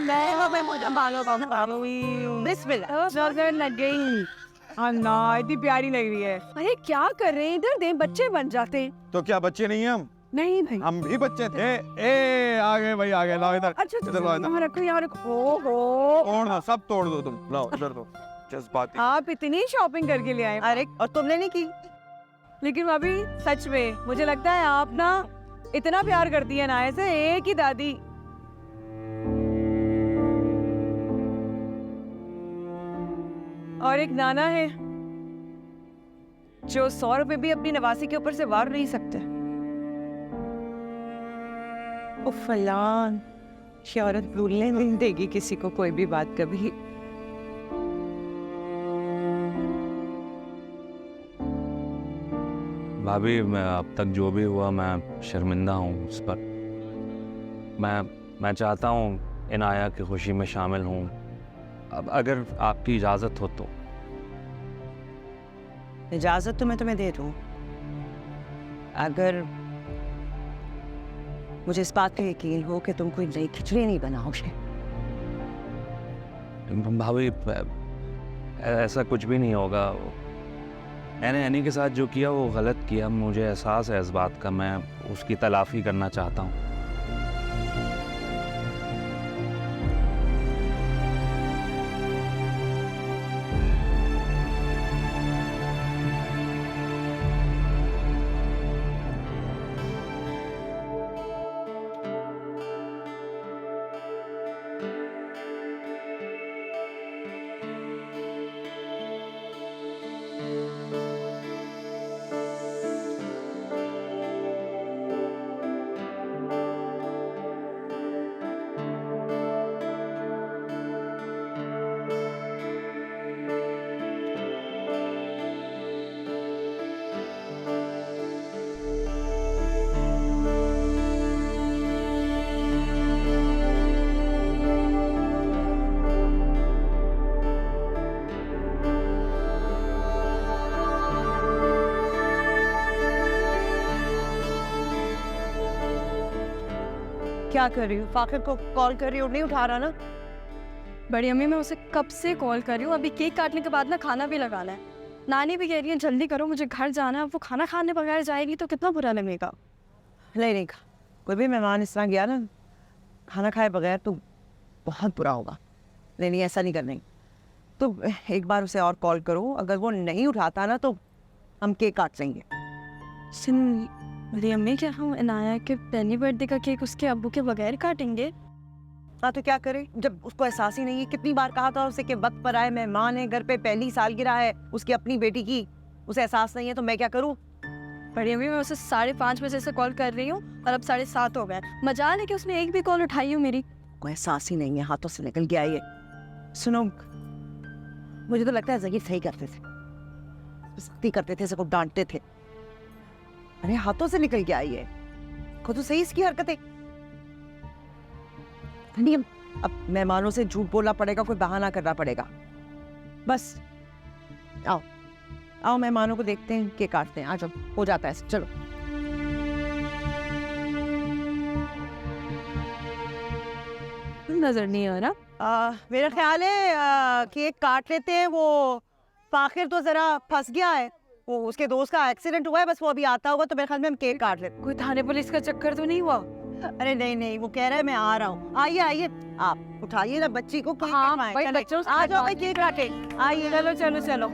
मैं मुझे मानो बिस्मिल्लाह नजर लग गई। अन्ना इतनी प्यारी लग रही है। अरे क्या कर रहे हैं इधर, दे बच्चे बन जाते। तो क्या बच्चे नहीं हैं हम? नहीं भाई, हम भी बच्चे थे। ए आ गए भाई, आ गए। लाओ इधर। अच्छा इधर लाओ इधर। यहाँ रखो, यहाँ रखो। ओहो, तोड़ना, सब तोड़ दो तुम। लाओ इधर दो। जज्बाती। आप इतनी शॉपिंग करके ले आए। अरे और तुमने नहीं की? लेकिन भाभी सच में मुझे लगता है आप ना इतना प्यार करती है ना, ऐसे एक ही दादी। और एक नाना है जो 100 रुपए भी अपनी नवासी के ऊपर से वार नहीं सकते। फलान, ये औरत भूलने नहीं देगी किसी को कोई भी बात कभी। भाभी मैं अब तक जो भी हुआ मैं शर्मिंदा हूँ उस पर। मैं चाहता हूँ इनाया की खुशी में शामिल हूँ, अब अगर आपकी इजाज़त हो तो। इजाजत तो मैं तुम्हें दे दूँ, अगर मुझे इस बात का यकीन हो कि तुम कोई नई खिचड़ी नहीं बनाओगे। भाभी ऐसा कुछ भी नहीं होगा। मैंने एनी के साथ जो किया वो गलत किया, मुझे एहसास है इस बात का। मैं उसकी तलाफ़ी करना चाहता हूँ। क्या कर रही हो? फाखिर को कॉल कर रही हो, नहीं उठा रहा ना? बड़ी अम्मी मैं उसे कब से कॉल कर रही हूँ, अभी केक काटने के बाद ना खाना भी लगाना है। नानी भी कह रही है जल्दी करो मुझे घर जाना है। वो खाना खाने बगैर जाएगी तो कितना बुरा लगेगा। नहीं, कोई भी मेहमान इस तरह गया ना खाना खाए बगैर तो बहुत बुरा होगा। नहीं ऐसा नहीं करना। तो एक बार उसे और कॉल करो, अगर वो नहीं उठाता ना तो हम केक काट लेंगे। सुन बड़ी अम्मी, क्या हम इनाया के पहली बर्थडे का केक उसके अब्बू के बगैर काटेंगे? हाँ तो क्या करे, जब उसको एहसास ही नहीं है। कितनी बार कहा था उसे कि वक्त पर आए, मेहमान है घर पे, पहली सालगिरह है उसकी अपनी बेटी की, उसे एहसास नहीं है तो मैं क्या करूँ? बड़ी अम्मी मैं उसे 5:30 बजे से कॉल कर रही हूँ और अब 7:30 हो गए। मजाल है कि उसने एक भी कॉल उठाई हो मेरी। कोई एहसास ही नहीं है, हाथों से निकल गया ये। सुनो, मुझे तो लगता है ज़हीर सही करते थे, सख्ती करते थे, सबको डांटते थे। अरे हाथों से निकल गया ये, खुद तो सही इसकी हरकतें। नहीं, अब मेहमानों से झूठ बोलना पड़ेगा, कोई बहाना करना पड़ेगा। बस आओ आओ मेहमानों को देखते हैं, केक काटते हैं। आ जाओ, हो जाता है, चलो। नजर नहीं आ रहा। मेरा ख्याल है केक काट लेते हैं। वो फाखिर तो जरा फंस गया है, वो उसके दोस्त का एक्सीडेंट हुआ है, बस वो अभी आता होगा तो मेरे ख्याल में हम केक काट लेते। कोई थाने पुलिस का चक्कर तो नहीं हुआ? अरे नहीं, वो कह रहा है मैं आ रहा हूँ। आइए आप उठाइए ना बच्ची को। हाँ भाई, बच्चों से आ जाओ भाई, केक काटे। आइए, चलो।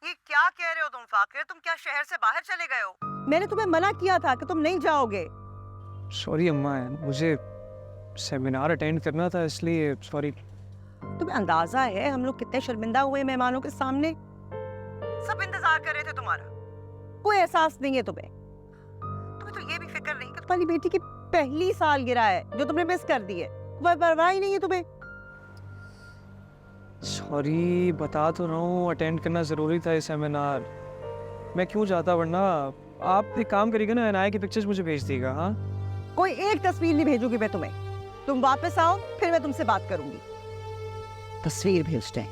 ये क्या कह रहे हो तुम फाकिर? तुम क्या शहर से बाहर चले गए हो? मैंने तुम्हें मना किया था कि तुम नहीं जाओगे। सॉरी अम्मा, मुझे सेमिनार अटेंड करना था इसलिए सॉरी। तुम्हें अंदाजा है हम लोग कितने शर्मिंदा हुए मेहमानों के सामने? सब इंतजार कर रहे थे तुम्हारा, कोई एहसास नहीं है तुम्हें। तुम्हें तो ये भी फिक्र नहीं कि तुम्हारी बेटी की पहली सालगिरह है जो तुमने मिस कर दी है, कोई परवाह ही नहीं है तुम्हें। सॉरी, बता तो रहा हूँ अटेंड करना ज़रूरी था ये सेमिनार। मैं क्यों जाता, वरना आप एक काम करिएगा ना, अनाया की पिक्चर्स मुझे भेज दीजिएगा। हाँ, कोई एक तस्वीर नहीं भेजूंगी मैं तुम्हें, तुम वापस आओ फिर मैं तुमसे बात करूंगी। तस्वीर भेजते हैं।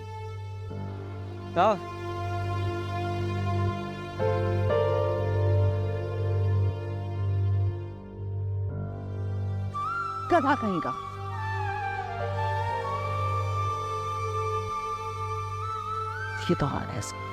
हाँ। गधा कहेगा। ये तो हाल है इसका।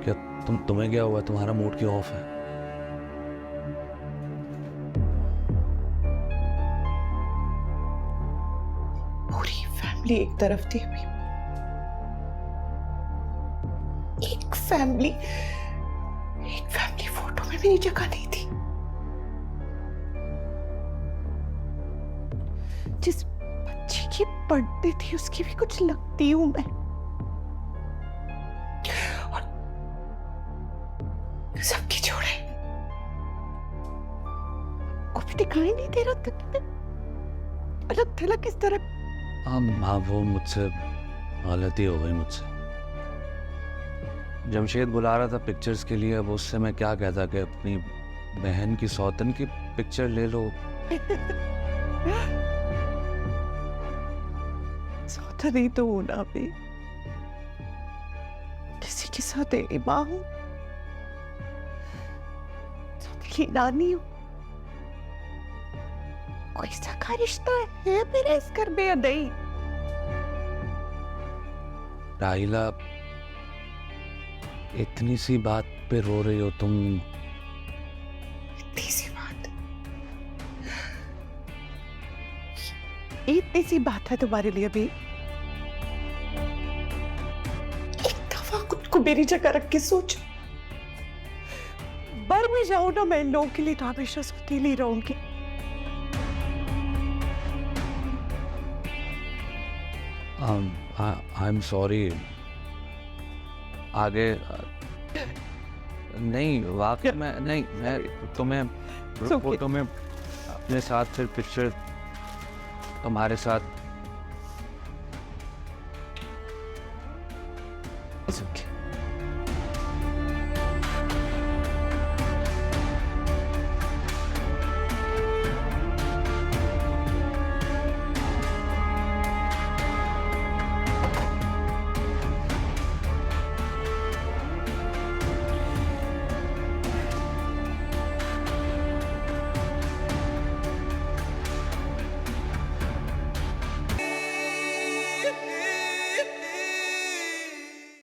क्या तुम्हें क्या हुआ? तुम्हारा मूड क्यों ऑफ है? पूरी फैमिली एक तरफ थी अभी, एक फैमिली फोटो में मेरी जगह नहीं थी। जिस बच्ची की बर्थडे थी उसकी भी कुछ लगती हूं मैं, और सबकी जोड़े को भी दिखाई नहीं दे रहा था। अलग थलग किस तरह। हाँ, वो मुझसे गलती हो गई मुझसे। जमशेद बुला रहा था पिक्चर्स के लिए, अब उससे मैं क्या कहता कि अपनी बहन की सौतन की पिक्चर ले लो। सौतन नहीं तो होना भी, किसी के साथ एक माँ हूं, सौतन की नानी हूं। कोई सगा रिश्ता है मेरे इस घर में या नहीं? राहिला, इतनी सी बात पे रो रही हो तुम? इतनी सी बात, इतनी सी बात है तुम्हारे लिए भी? एक दफा खुद को मेरी जगह रख के सोचो। बर में जाओ ना, मैं इन लोगों के लिए तो हमेशा सौतेली रहूंगी। I am sorry. आगे नहीं, वाकई में नहीं, मैं तुम्हें फोटो में अपने साथ फिर पिक्चर तुम्हारे साथ। It's okay.